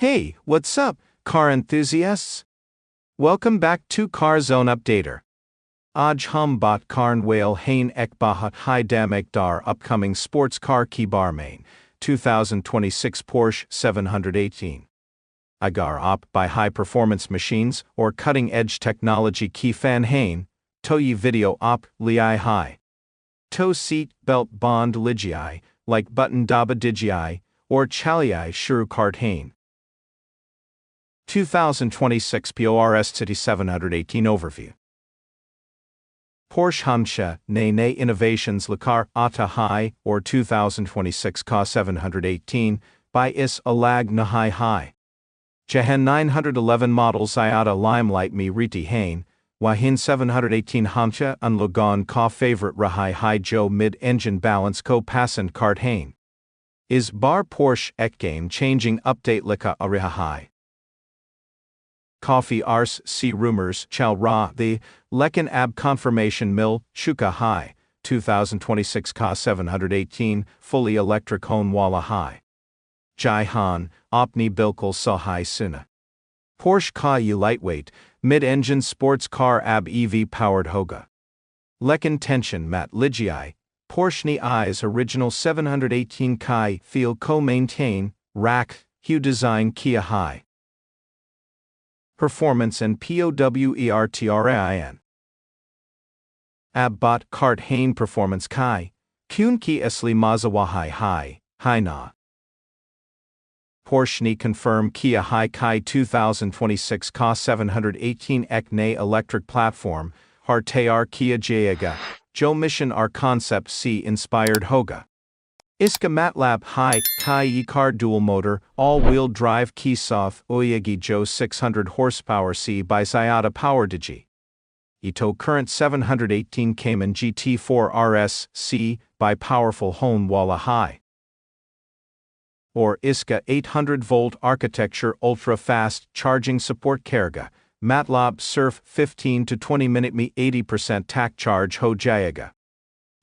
Hey, what's up, car enthusiasts? Welcome back to CarZone Updater. Aj hum bat karn whale hain ek bahat hai damek dar upcoming sports car ki barmain, 2026 Porsche 718. Agar op by high performance machines or cutting edge technology ki fan hain, toyi video op liai hai. To seat belt bond ligii, like button daba digii, or chaliai shuru kart hain. 2026 PORS City 718 Overview. Porsche Hamsha ne Innovations Lakar Ata High or 2026 Ka 718 by Is Alag Nahai High. Jahan 911 models Iata Limelight Mi Riti Hain, Wahin 718 Hamsha Unlogon Ka Favorite Rahai High Joe Mid Engine Balance Ko Passant Kart Hain. Is Bar Porsche Ek Game Changing Update Lika Ariha High. Coffee Ars C Rumors Chal Ra The Lekin Ab Confirmation Mill Shuka High 2026 Ka 718 Fully Electric Hone Walla High. Jai Han Opni Bilkul Sahai Suna. Porsche Ka Yi Lightweight Mid-Engine Sports Car Ab EV Powered Hoga. Lekin Tension Mat Ligii Porsche Ni Eyes Original 718 Kai Feel Co-Maintain Rack Hue Design Kia High. Performance and POWERTRAIN. Abbot Kart Hain Performance Kai, Kun Ki Esli Mazawahai Hai Na. Porsche Ni Confirm Kia Hai Kai 2026 Ka 718 Ek Ne Electric Platform, Hartayar Kia Jayaga, Jo Mission R Concept C Inspired Hoga. Iska Matlab Hai Kai E Car Dual Motor All-Wheel Drive Kisoth Oyagi Jo 600 Horsepower C by Sayata Power Digi. Ito Current 718 Cayman GT4 RS C by Powerful Hone Walla High. Or Iska 800 Volt Architecture Ultra Fast Charging Support Kerga Matlab Surf 15 to 20 Minute Me 80% TAC Charge Ho Jayaga.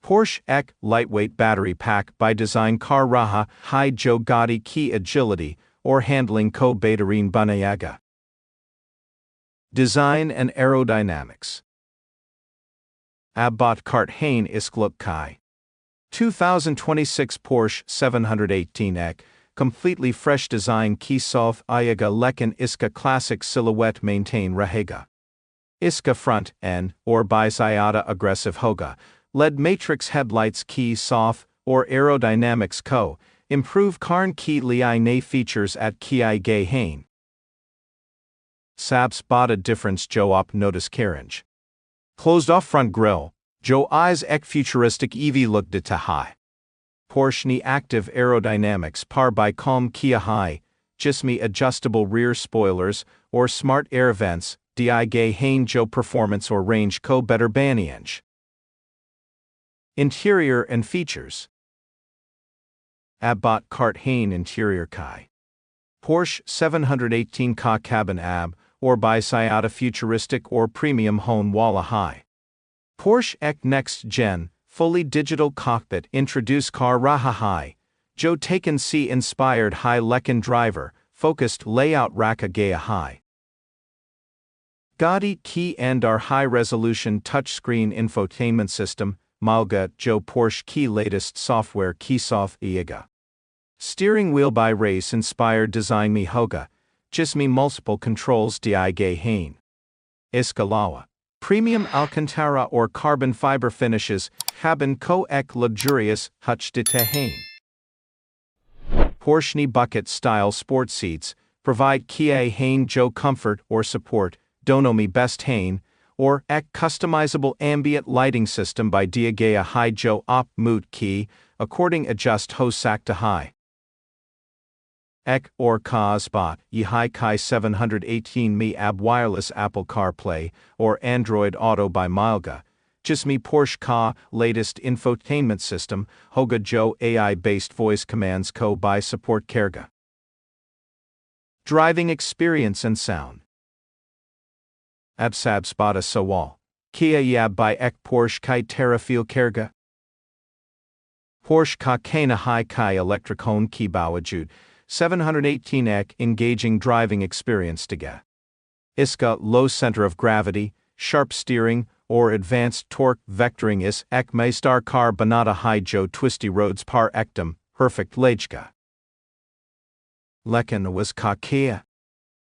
Porsche Ek Lightweight Battery Pack by Design Car Raha High Jo Gadi Key Agility or Handling Ko Batarine Banayaga. Design and Aerodynamics. Abbot Kart Hain Iskluk Kai 2026 Porsche 718 Ek Completely Fresh Design Kisoth Ayaga Lekin Iska Classic Silhouette Maintain Rahega. Iska Front N or by Sayata Aggressive Hoga LED Matrix Headlights Key Soft or Aerodynamics Co. Improve Karn Key Liai Ne features at Ki Gay Hain. Sab Spotted Difference Jo Op Notice Carriage. Closed off front grille, Jo Eyes Ek Futuristic EV Look de High. Porsche Ni Active Aerodynamics Par by Calm Kia High, Jismi Adjustable Rear Spoilers or Smart Air Vents, Di Gay Hain Jo Performance or Range Co Better Baniange. Interior and Features. Abbot Kart Hain Interior Kai. Porsche 718 Ka Cabin Ab, or by Sayata Futuristic or Premium Hone Walla High. Porsche Ek Next Gen, Fully Digital Cockpit Introduce Car Raha High, Jo Taken C Inspired High Lekin Driver, Focused Layout Raka Gaya High. Gadi Key and our High Resolution Touchscreen Infotainment System, Malga Jo Porsche Key Latest Software Kisoth Iaga. Steering Wheel by Race Inspired Design Mi Hoga, Jismi Multiple Controls Di Gay Hain. Iskalawa. Premium Alcantara or Carbon Fiber Finishes, Cabin Co Ek Luxurious, Hutch de Hain. Porsche Ni Bucket Style Sport Seats, provide Kia Hain Jo Comfort or Support, Donomi Best Hain, or Ek Customizable Ambient Lighting System by Diagea High Jo Op Moot Key, according Adjust Ho Sakta High. Ek or Ka Spot, Yi High Kai 718 Mi Ab Wireless Apple CarPlay, or Android Auto by Milga, Jismi Porsche Ka, latest infotainment system, Hoga Jo AI-based voice commands Co by Support Kerga. Driving Experience and Sound. Absab Spada Sawal. Kia Yab by Ek Porsche Kai Terra Feel Kerga. Porsche Ka Kana Hai Kai Electric Hone Ki Bawajud, 718 ek engaging driving experience together. Iska low center of gravity, sharp steering, or advanced torque vectoring is ek maestar car banata high jo twisty roads par ekdom, perfect lejka. Lekan was Kia.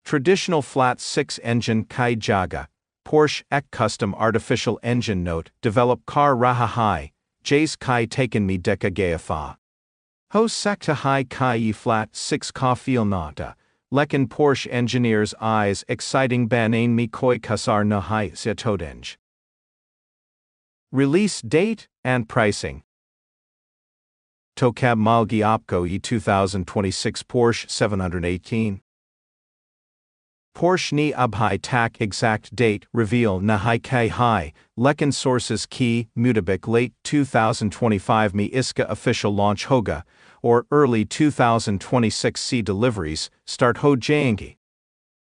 Traditional flat 6-engine Kai Jaga, Porsche ek custom artificial engine note, develop car raha high, Jace Kai taken me deka gaefa. Ho sakta high Kai flat 6 ka feel nata, lekan Porsche engineers eyes exciting banain mi koi kasar na high setodenge. Release date and pricing. Tokab Malgi Opko E 2026 Porsche 718. Porsche ni abhai tak exact date reveal na hai kai hai, lekan sources key, mutabik late 2025 mi iska official launch hoga, or early 2026 C deliveries, start ho jayangi.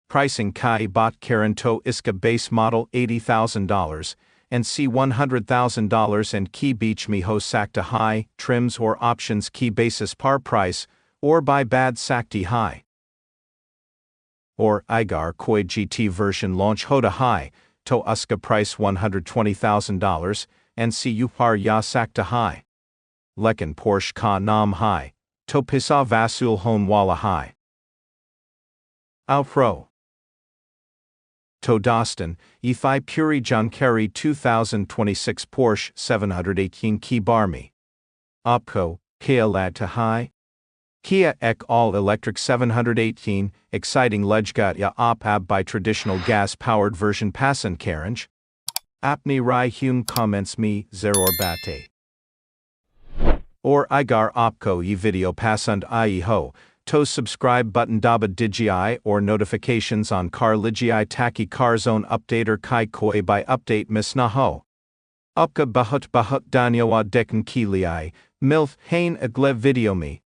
Pricing kai bot karanto iska base model $80,000, and C $100,000 and key beach mi ho sakta high, trims or options key basis par price, or by bad sakti high. Or Igar Koi GT version launch hoda high, to uska price $120,000, and see you par ya sakta high. Lekan Porsche ka nam high, to pisa vasul hon wala high. Pro. To Dostan, E5 Puri Jankari 2026 Porsche 718 Key Barmi. Opko, Kia Lad to high. Kia ek all-electric 718, exciting lejgat ya op-ab by traditional gas-powered version passan carriage. Apni rai hum comments me zeror bate. Or igar opko ye video passand ie ho, to subscribe button daba digi or notifications on car ligi taki CarZone Updater kai koi by update misna ho. Upka bahut danyawa dekan kili milf hain agle video me.